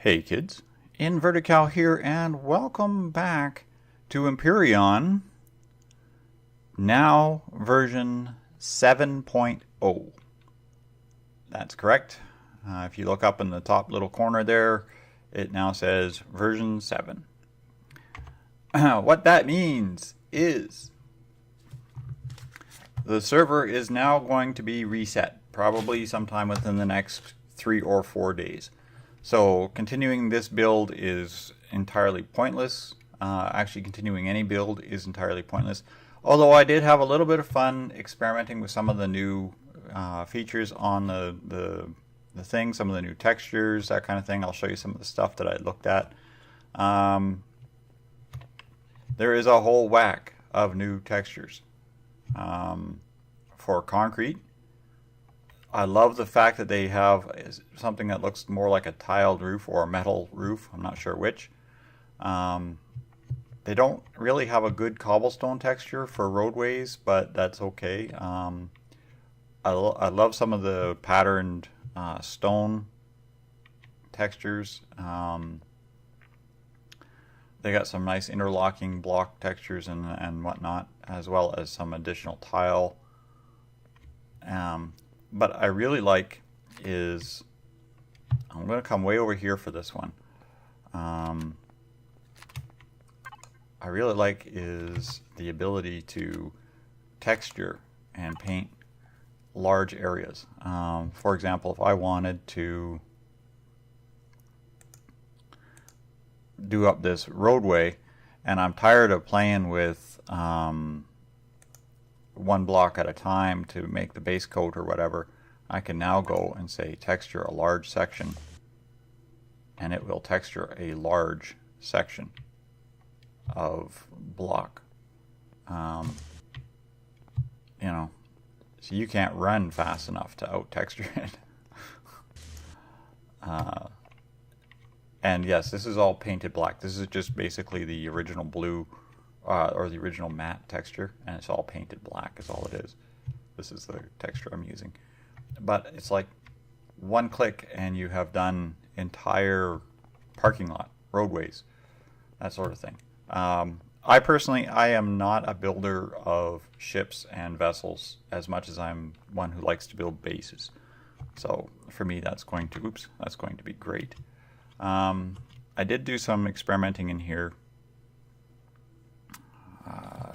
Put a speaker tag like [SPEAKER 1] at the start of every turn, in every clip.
[SPEAKER 1] Hey kids, Invertical here, and welcome back to Empyrion, now version 7.0. That's correct. If you look up in the top little corner there, it now says version 7. What that means is the server is now going to be reset, probably sometime within the next 3 or 4 days. So continuing this build is entirely pointless. Actually, continuing any build is entirely pointless. Although I did have a little bit of fun experimenting with some of the new features on the thing, some of the new textures, that kind of thing. I'll show you some of the stuff that I looked at. There is a whole whack of new textures for concrete. I love the fact that they have something that looks more like a tiled roof or a metal roof. I'm not sure which. They don't really have a good cobblestone texture for roadways, but that's okay. I love some of the patterned stone textures. They got some nice interlocking block textures and whatnot, as well as some additional tile. But I really like is, I'm going to come way over here for this one. I really like is the ability to texture and paint large areas. For example, if I wanted to do up this roadway and I'm tired of playing with one block at a time to make the base coat or whatever, I can now go and say texture a large section, and it will texture a large section of block. You know, so you can't run fast enough to out texture it. And yes, this is all painted black. This is just basically the original blue or the original matte texture, and it's all painted black is all it is. This is the texture I'm using. But it's like one click and you have done entire parking lot, roadways, that sort of thing. I personally, I am not a builder of ships and vessels as much as I'm one who likes to build bases. So for me, that's going to be great. I did do some experimenting in here. I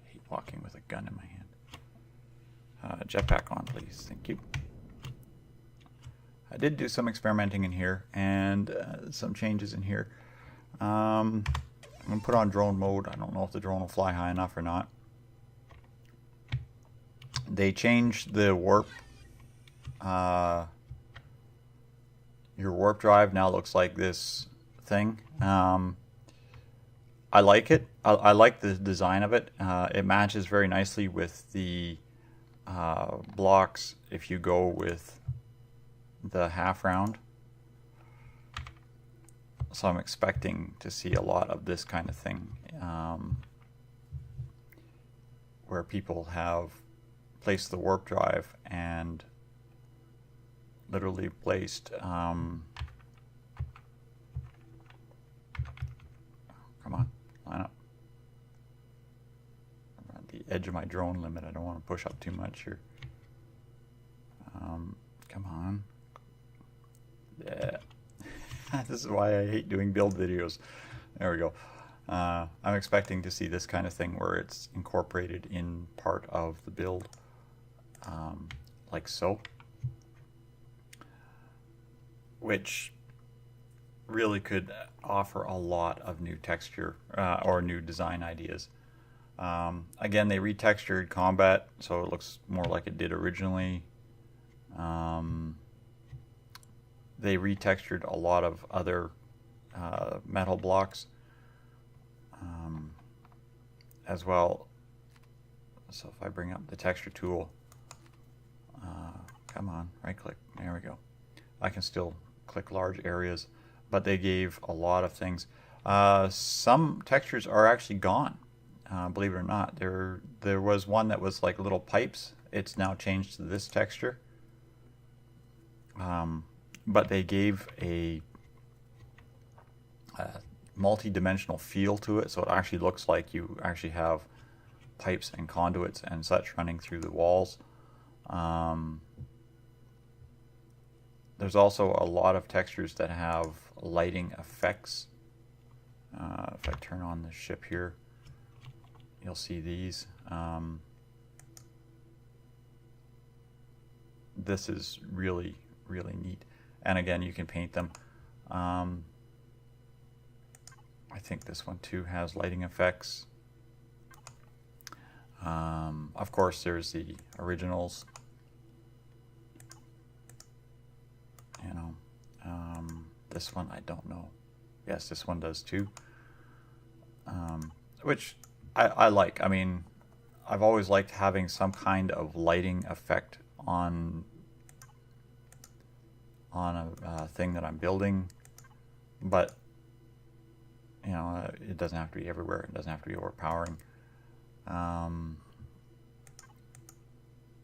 [SPEAKER 1] hate walking with a gun in my hand. Jetpack on, please. Thank you. I did do some experimenting in here and some changes in here. I'm going to put on drone mode. I don't know if the drone will fly high enough or not. They changed the warp. Your warp drive now looks like this thing. I like it. I like the design of it. It matches very nicely with the blocks if you go with the half round. So I'm expecting to see a lot of this kind of thing, where people have placed the warp drive and literally placed come on, line up. I'm at the edge of my drone limit. I don't want to push up too much here. Come on. Yeah. This is why I hate doing build videos. There we go. I'm expecting to see this kind of thing where it's incorporated in part of the build, like so, which really could offer a lot of new texture or new design ideas. Again, they retextured combat, so it looks more like it did originally. They retextured a lot of other metal blocks as well. So if I bring up the texture tool, come on, right click, there we go. I can still click large areas, but they gave a lot of things. Some textures are actually gone, believe it or not. There was one that was like little pipes. It's now changed to this texture. but they gave a multi-dimensional feel to it, so it actually looks like you actually have pipes and conduits and such running through the walls. There's also a lot of textures that have lighting effects. If I turn on the ship here, you'll see these. This is really, really neat. And again, you can paint them. I think this one too has lighting effects. Of course, there's the originals. You know, this one I don't know. Yes, this one does too. Which I like. I mean, I've always liked having some kind of lighting effect on a thing that I'm building, but you know, it doesn't have to be everywhere. It doesn't have to be overpowering.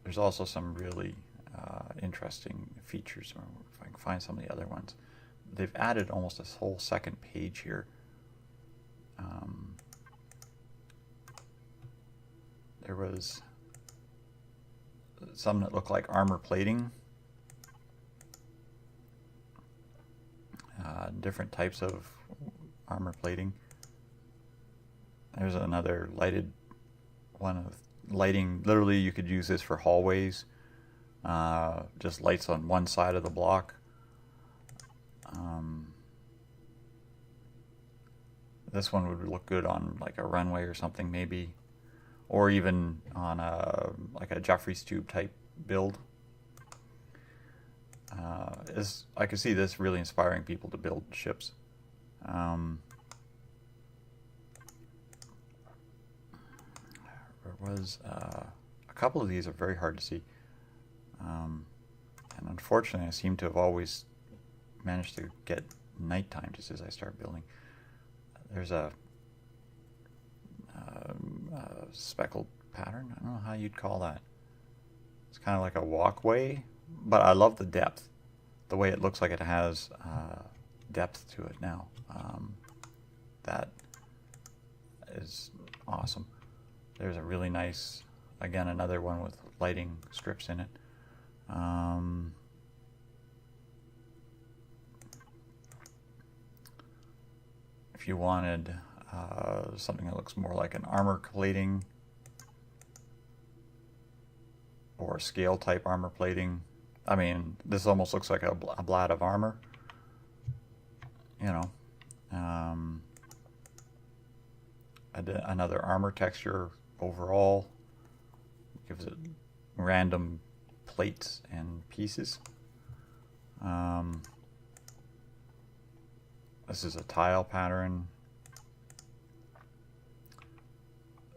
[SPEAKER 1] There's also some really interesting features. If I can find some of the other ones, they've added almost a whole second page here. There was some that look like armor plating, different types of armor plating. There's another lighted one of lighting. Literally, you could use this for hallways. Just lights on one side of the block. This one would look good on like a runway or something, maybe, or even on like a Jeffries tube type build. I could see this really inspiring people to build ships. There was a couple of these are very hard to see, and unfortunately I seem to have always managed to get nighttime just as I start building. There's a speckled pattern. I don't know how you'd call that. It's kind of like a walkway, but I love the depth, the way it looks like it has depth to it now. That is awesome. There's a really nice, again, another one with lighting strips in it. If you wanted something that looks more like an armor plating or scale type armor plating, I mean, this almost looks like a blade of armor, you know. Another armor texture overall, gives it random plates and pieces. This is a tile pattern.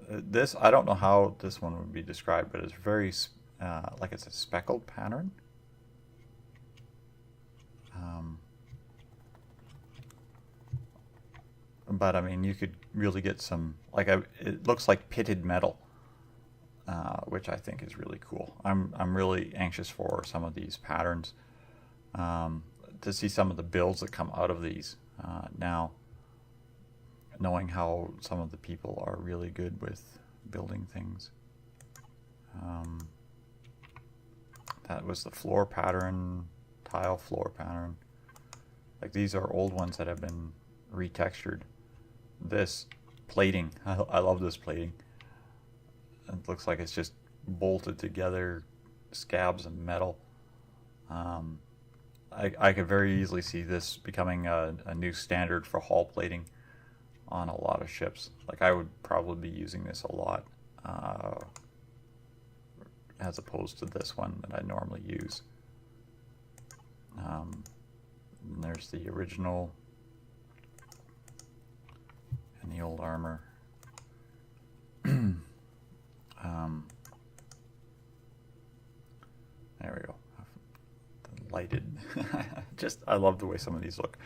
[SPEAKER 1] This, I don't know how this one would be described, but it's very like it's a speckled pattern. But I mean, you could really get some, like, it looks like pitted metal, which I think is really cool. I'm really anxious for some of these patterns, to see some of the builds that come out of these now, knowing how some of the people are really good with building things. That was the floor pattern, tile floor pattern. Like, these are old ones that have been retextured. This plating, I love this plating. It looks like it's just bolted together, scabs of metal. I could very easily see this becoming a new standard for hull plating on a lot of ships. Like, I would probably be using this a lot, as opposed to this one that I normally use. And there's the original and the old armor. There we go. The lighted. Just, I love the way some of these look.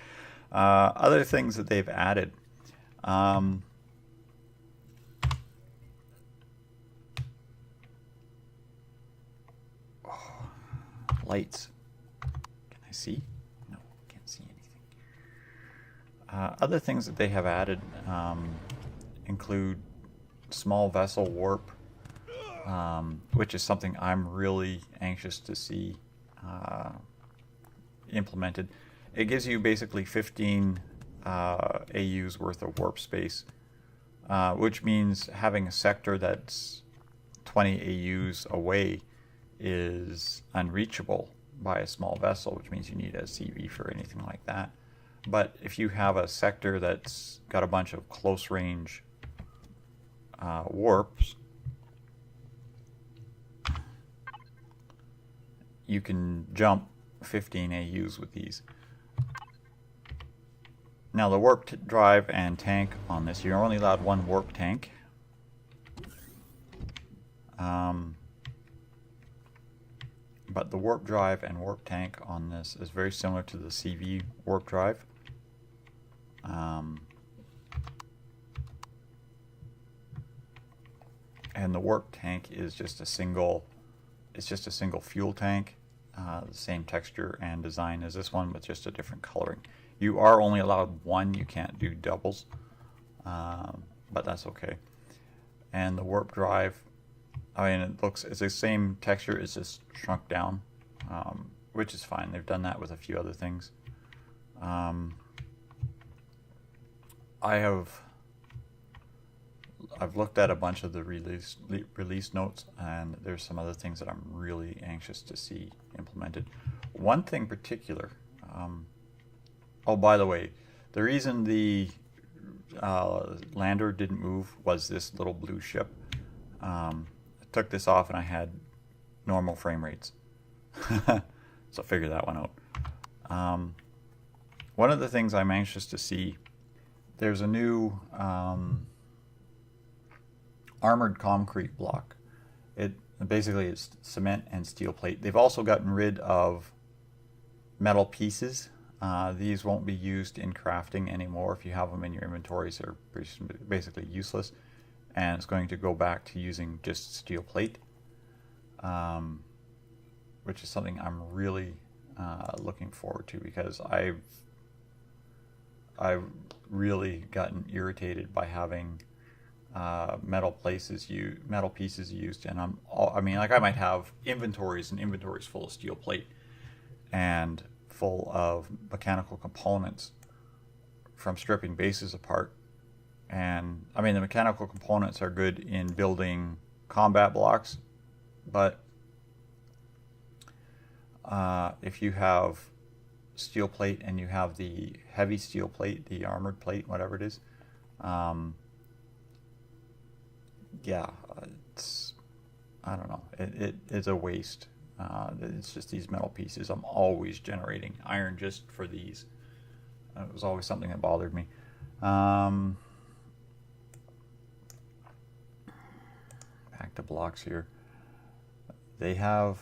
[SPEAKER 1] Other things that they've added. Lights. Can I see? Other things that they have added include small vessel warp, which is something I'm really anxious to see implemented. It gives you basically 15 AU's worth of warp space, which means having a sector that's 20 AU's away is unreachable by a small vessel, which means you need a CV for anything like that. But if you have a sector that's got a bunch of close range warps, you can jump 15 AU's with these. Now the warp drive and tank on this, you're only allowed one warp tank. But the warp drive and warp tank on this is very similar to the CV warp drive. And the warp tank is just a single, it's just a single fuel tank, the same texture and design as this one, but just a different coloring. You are only allowed one, you can't do doubles, but that's okay. And the warp drive, I mean, it's the same texture, it's just shrunk down, which is fine. They've done that with a few other things. I've looked at a bunch of the release notes, and there's some other things that I'm really anxious to see implemented. One thing particular, oh, by the way, the reason the lander didn't move was this little blue ship. I took this off and I had normal frame rates. So figure that one out. One of the things I'm anxious to see, there's a new armored concrete block. Basically it's cement and steel plate. They've also gotten rid of metal pieces. These won't be used in crafting anymore. If you have them in your inventories, they're basically useless. And it's going to go back to using just steel plate, which is something I'm really looking forward to, because I've really gotten irritated by having metal pieces used, and I mean, like, I might have inventories and inventories full of steel plate and full of mechanical components from stripping bases apart. And I mean, the mechanical components are good in building combat blocks, but if you have steel plate and you have the heavy steel plate, the armored plate, whatever it is, yeah, I don't know, it's a waste. It's just these metal pieces. I'm always generating iron just for these. It was always something that bothered me. Back to blocks here. They have,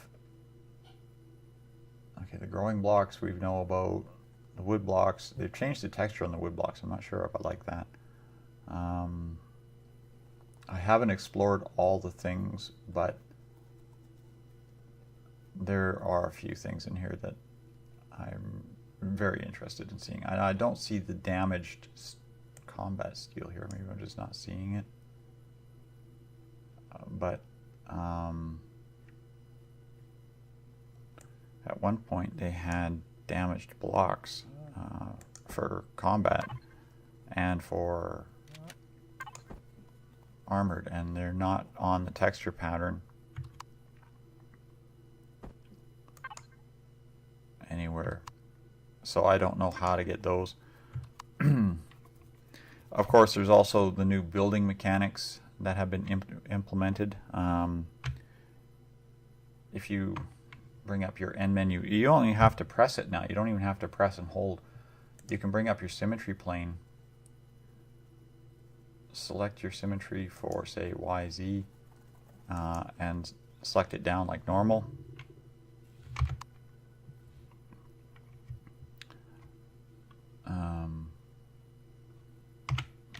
[SPEAKER 1] okay, the growing blocks we know about. The wood blocks, they've changed the texture on the wood blocks. I'm not sure if I like that. I haven't explored all the things, but there are a few things in here that I'm very interested in seeing. I don't see the damaged combat steel here. Maybe I'm just not seeing it. But at one point they had damaged blocks for combat and for armored, and they're not on the texture pattern anywhere, so I don't know how to get those. Of course, there's also the new building mechanics that have been implemented. If you bring up your end menu, you only have to press it now. You don't even have to press and hold. You can bring up your symmetry plane, select your symmetry for, say, YZ, and select it down like normal.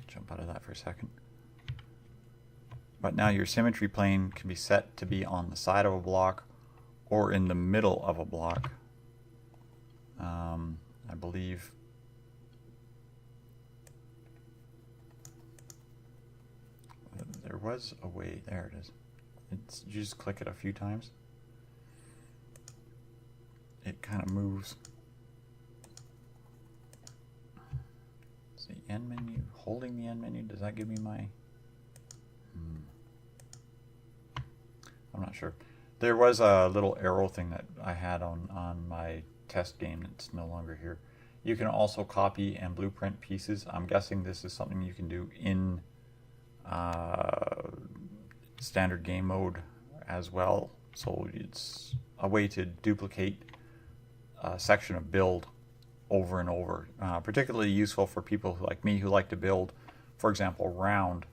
[SPEAKER 1] Jump out of that for a second. But now your symmetry plane can be set to be on the side of a block or in the middle of a block. I believe There was a way. There it is. You just click it a few times. It kind of moves. It's the end menu. Holding the end menu. Does that give me my... I'm not sure. There was a little arrow thing that I had on my test game that's no longer here. You can also copy and blueprint pieces. I'm guessing this is something you can do in standard game mode as well. So it's a way to duplicate a section of build over and over. Particularly useful for people like me who like to build, for example, round.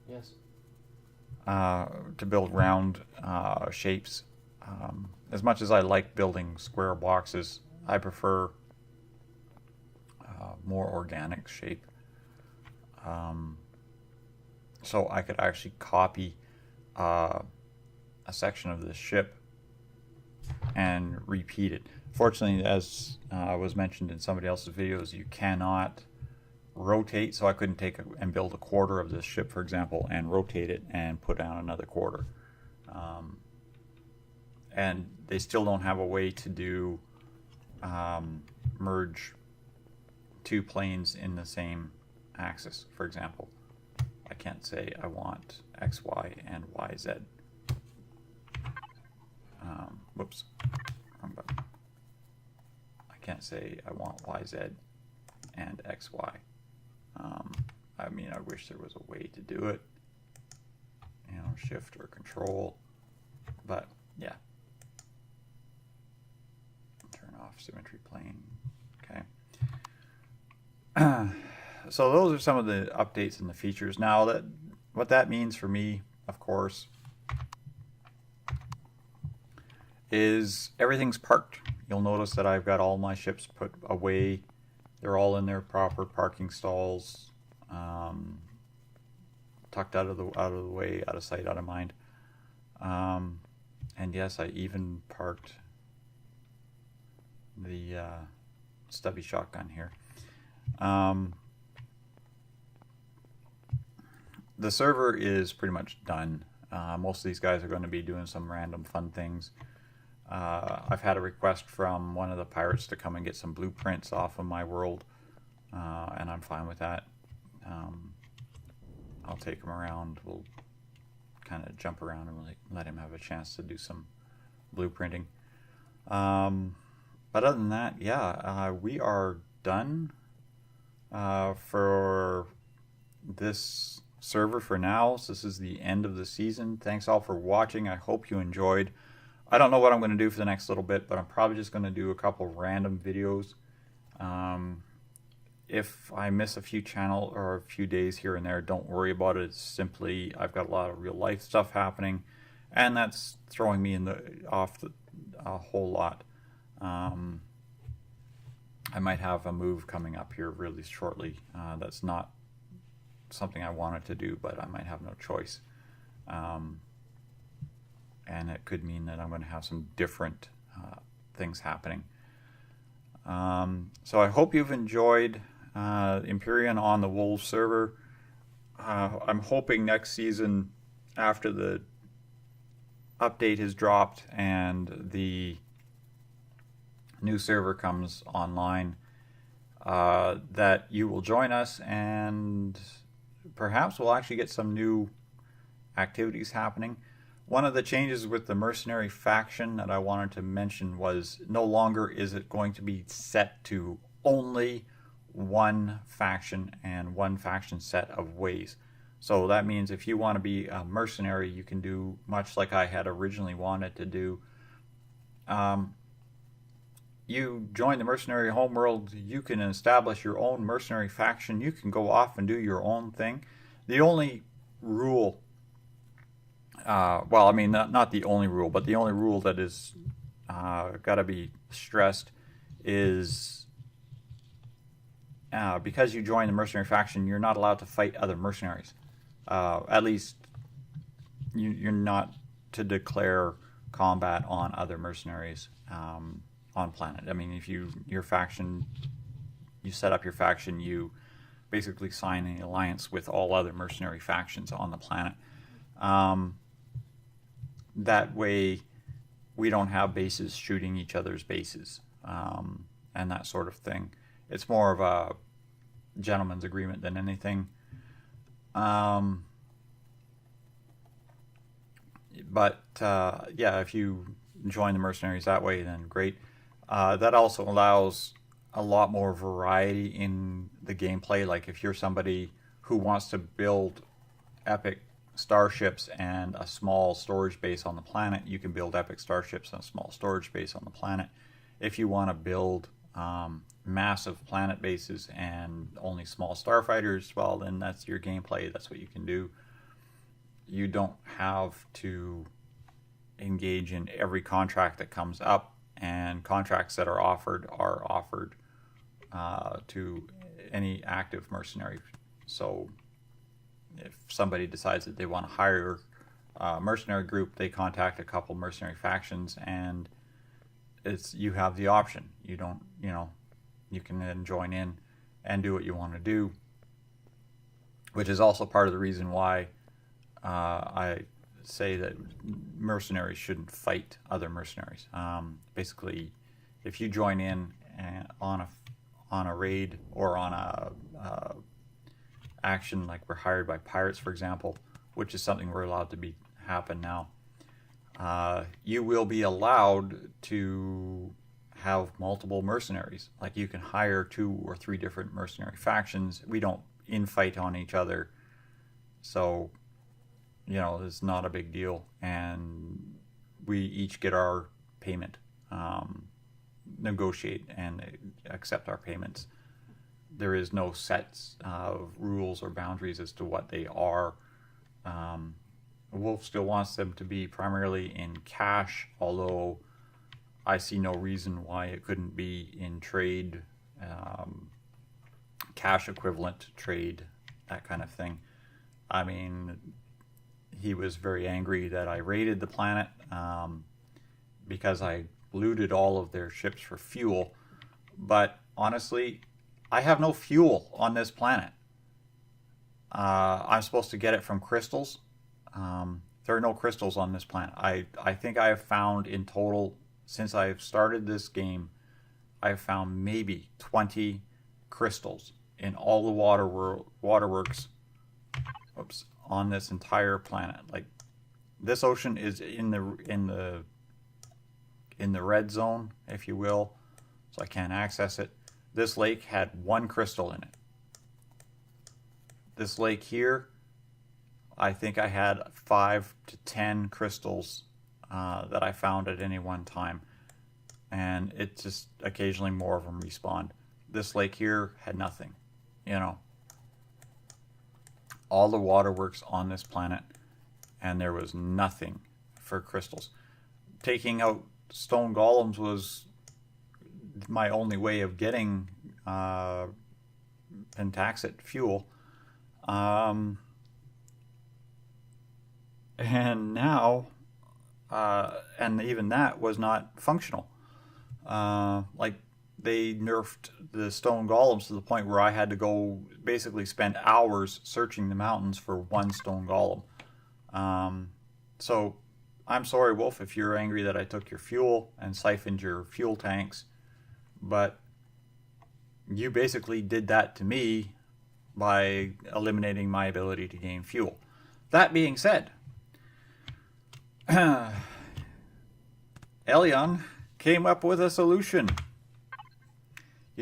[SPEAKER 2] Yes.
[SPEAKER 1] To build round shapes. As much as I like building square boxes, I prefer more organic shape. So I could actually copy a section of this ship and repeat it. Fortunately, as was mentioned in somebody else's videos, you cannot rotate, so I couldn't take and build a quarter of this ship, for example, and rotate it and put down another quarter. And they still don't have a way to do merge two planes in the same axis, for example. I can't say I want X, Y, and Y, Z. Whoops, wrong button. I can't say I want Y, Z, and X, Y. I mean, I wish there was a way to do it. You know, shift or control. But, yeah. Turn off symmetry plane. Okay. So those are some of the updates and the features. Now, what that means for me, of course, is everything's parked. You'll notice that I've got all my ships put away. They're all in their proper parking stalls, tucked out of the way, out of sight, out of mind. And yes, I even parked the stubby shotgun here. The server is pretty much done. Most of these guys are going to be doing some random fun things. I've had a request from one of the pirates to come and get some blueprints off of my world, and I'm fine with that. I'll take him around. We'll kind of jump around and let him have a chance to do some blueprinting. But other than that, yeah, we are done for this server for now. So this is the end of the season. Thanks all for watching. I hope you enjoyed. I don't know what I'm going to do for the next little bit, but I'm probably just going to do a couple random videos. If I miss a few channel or a few days here and there, don't worry about it. It's simply I've got a lot of real life stuff happening, and that's throwing me off a whole lot. I might have a move coming up here really shortly. That's not something I wanted to do, but I might have no choice. And it could mean that I'm going to have some different things happening. So I hope you've enjoyed Empyrion on the Wolves server. I'm hoping next season, after the update is dropped and the new server comes online, that you will join us, and perhaps we'll actually get some new activities happening. One of the changes with the mercenary faction that I wanted to mention was no longer is it going to be set to only one faction and one faction set of ways. So that means if you want to be a mercenary, you can do much like I had originally wanted to do. You join the mercenary homeworld, you can establish your own mercenary faction, you can go off and do your own thing. The only rule, well, I mean, not the only rule, but the only rule that is got to be stressed is because you join the mercenary faction, you're not allowed to fight other mercenaries. At least you're not to declare combat on other mercenaries on planet. I mean, if your faction, you set up your faction, you basically sign an alliance with all other mercenary factions on the planet. That way, we don't have bases shooting each other's bases, and that sort of thing. It's more of a gentleman's agreement than anything. Yeah, if you join the mercenaries that way, then great. That also allows a lot more variety in the gameplay. Like if you're somebody who wants to build epic starships and a small storage base on the planet, you can build epic starships and a small storage base on the planet. If you want to build massive planet bases and only small starfighters, well, then that's your gameplay. That's what you can do. You don't have to engage in every contract that comes up, and contracts that are offered to any active mercenary. So if somebody decides that they want to hire a mercenary group, they contact a couple mercenary factions, and you have the option. You don't, you can then join in and do what you want to do, which is also part of the reason why I say that mercenaries shouldn't fight other mercenaries. Basically, if you join in on a raid or on a action, like we're hired by pirates, for example, which is something we're allowed to happen now, you will be allowed to have multiple mercenaries. Like you can hire 2 or 3 different mercenary factions. We don't infight on each other, so it's not a big deal, and we each get our payment, negotiate and accept our payments. There is no sets of rules or boundaries as to what they are. Wolf still wants them to be primarily in cash, although I see no reason why it couldn't be in trade, cash equivalent trade, that kind of thing. I mean, he was very angry that I raided the planet because I looted all of their ships for fuel. But honestly, I have no fuel on this planet. I'm supposed to get it from crystals. There are no crystals on this planet. I think I have found in total, since I've started this game, I've found maybe 20 crystals in all the waterworks on this entire planet. Like, this ocean is in the red zone, if you will, so I can't access it. This lake had 1 crystal in it. This lake here, I think I had 5 to 10 crystals that I found at any one time, and it just occasionally more of them respawned. This lake here had nothing, all the waterworks on this planet, and there was nothing for crystals. Taking out stone golems was my only way of getting pentaxid fuel. And now, and even that was not functional. Like, they nerfed the stone golems to the point where I had to go basically spend hours searching the mountains for 1 stone golem. So I'm sorry, Wolf, if you're angry that I took your fuel and siphoned your fuel tanks, but you basically did that to me by eliminating my ability to gain fuel. That being said, Elion came up with a solution.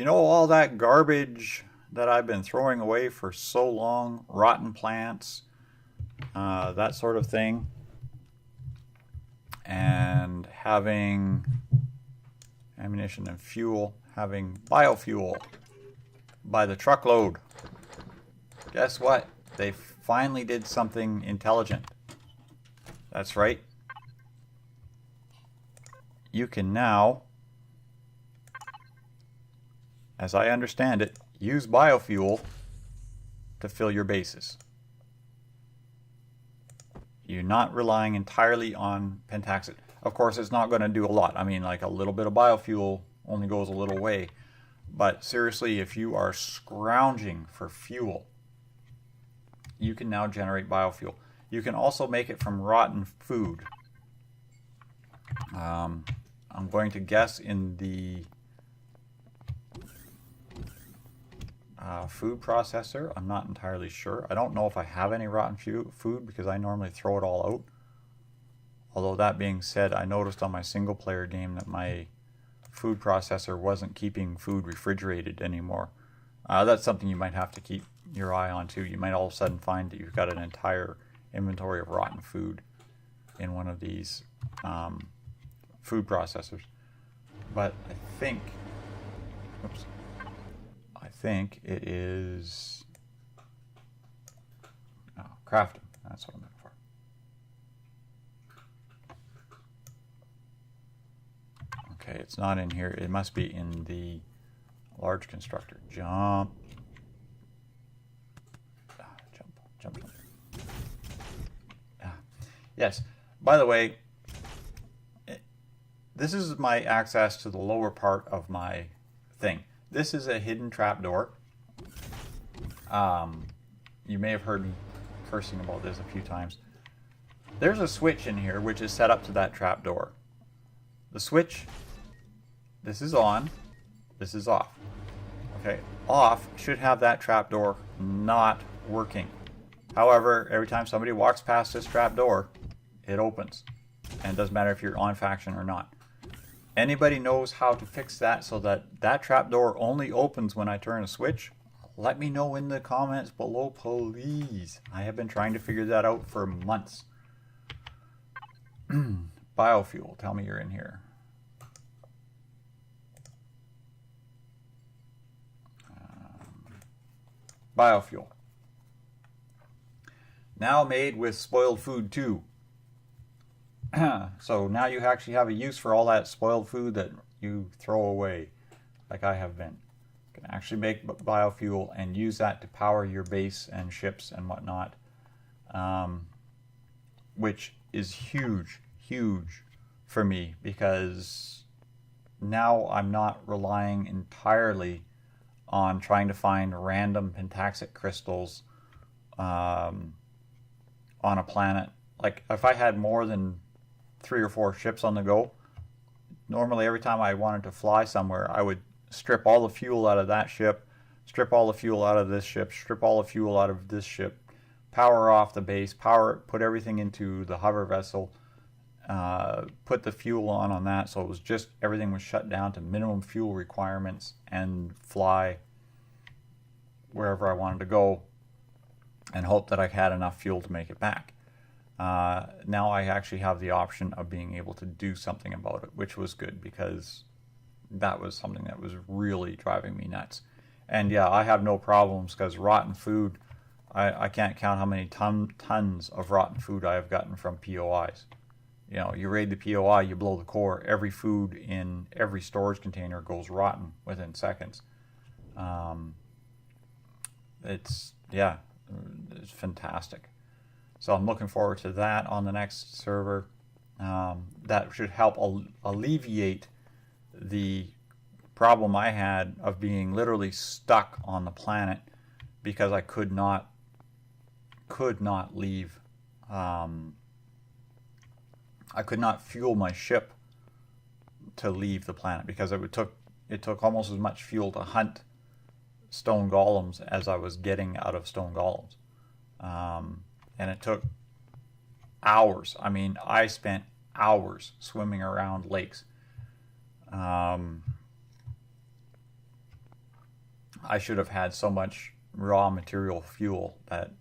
[SPEAKER 1] All that garbage that I've been throwing away for so long, rotten plants, that sort of thing, and having ammunition and fuel, having biofuel by the truckload. Guess what? They finally did something intelligent. That's right. You can now, as I understand it, use biofuel to fill your bases. You're not relying entirely on pentaxid. Of course, it's not going to do a lot. I mean, like, a little bit of biofuel only goes a little way. But seriously, if you are scrounging for fuel, you can now generate biofuel. You can also make it from rotten food. I'm going to guess in the food processor. I'm not entirely sure. I don't know if I have any rotten food because I normally throw it all out. Although that being said, I noticed on my single player game that my food processor wasn't keeping food refrigerated anymore. That's something you might have to keep your eye on too. You might all of a sudden find that you've got an entire inventory of rotten food in one of these food processors. But I think, oops, I think it is crafting. That's what I'm looking for. Okay, it's not in here. It must be in the large constructor. Jump. Jump. Yes. By the way, this is my access to the lower part of my thing. This is a hidden trapdoor. You may have heard me cursing about this a few times. There's a switch in here which is set up to that trapdoor. The switch, this is on, this is off. Okay, off should have that trapdoor not working. However, every time somebody walks past this trapdoor, it opens. And it doesn't matter if you're on faction or not. Anybody knows how to fix that so that that trapdoor only opens when I turn a switch? Let me know in the comments below, please. I have been trying to figure that out for months. Biofuel, tell me you're in here. Biofuel. Now made with spoiled food too. So now you actually have a use for all that spoiled food that you throw away, like I have been. You can actually make biofuel and use that to power your base and ships and whatnot, which is huge for me because now I'm not relying entirely on trying to find random pentaxic crystals on a planet. Like if I had more than 3 or 4 ships on the go, normally every time I wanted to fly somewhere, I would strip all the fuel out of that ship, strip all the fuel out of this ship, strip all the fuel out of this ship, power off the base, put everything into the hover vessel, put the fuel on that, so it was just everything was shut down to minimum fuel requirements and fly wherever I wanted to go and hope that I had enough fuel to make it back. Now I actually have the option of being able to do something about it, which was good because that was something that was really driving me nuts. And yeah, I have no problems because rotten food, I can't count how many tons of rotten food I have gotten from POIs. You know, you raid the POI, you blow the core, every food in every storage container goes rotten within seconds. It's fantastic. So I'm looking forward to that on the next server. That should help alleviate the problem I had of being literally stuck on the planet because I could not leave. I could not fuel my ship to leave the planet because it took almost as much fuel to hunt stone golems as I was getting out of stone golems. And it took hours. I mean, I spent hours swimming around lakes. I should have had so much raw material fuel that,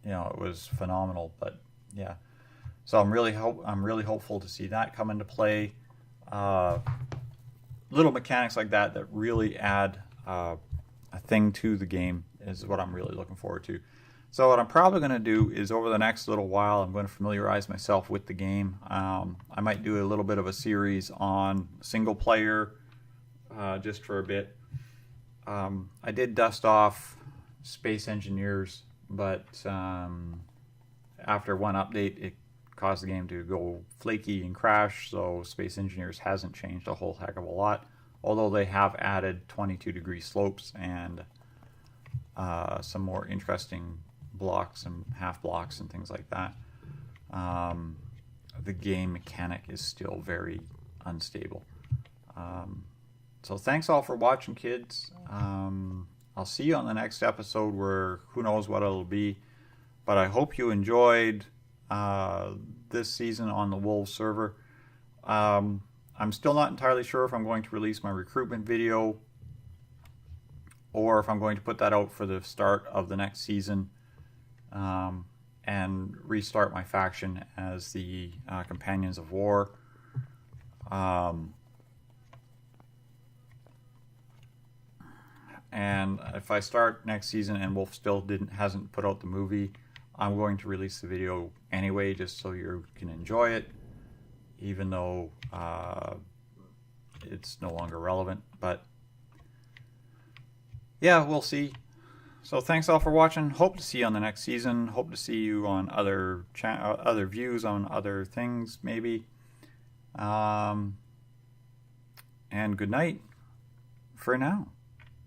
[SPEAKER 1] you know, it was phenomenal. But yeah, so I'm really hopeful to see that come into play. Little mechanics like that really add a thing to the game is what I'm really looking forward to. So what I'm probably going to do is over the next little while, I'm going to familiarize myself with the game. I might do a little bit of a series on single player just for a bit. I did dust off Space Engineers, but after one update, it caused the game to go flaky and crash, so Space Engineers hasn't changed a whole heck of a lot. although they have added 22-degree slopes and some more interesting blocks and half blocks and things like that. The game mechanic is still very unstable. So thanks all for watching, kids. I'll see you on the next episode, where who knows what it'll be. But I hope you enjoyed this season on the Wolves server. I'm still not entirely sure if I'm going to release my recruitment video, or if I'm going to put that out for the start of the next season, and restart my faction as the Companions of War. And if I start next season and Wolf still hasn't put out the movie, I'm going to release the video anyway, just so you can enjoy it, even though it's no longer relevant. But yeah, we'll see. So thanks all for watching. Hope to see you on the next season. Hope to see you on other views on other things, maybe. And good night for now.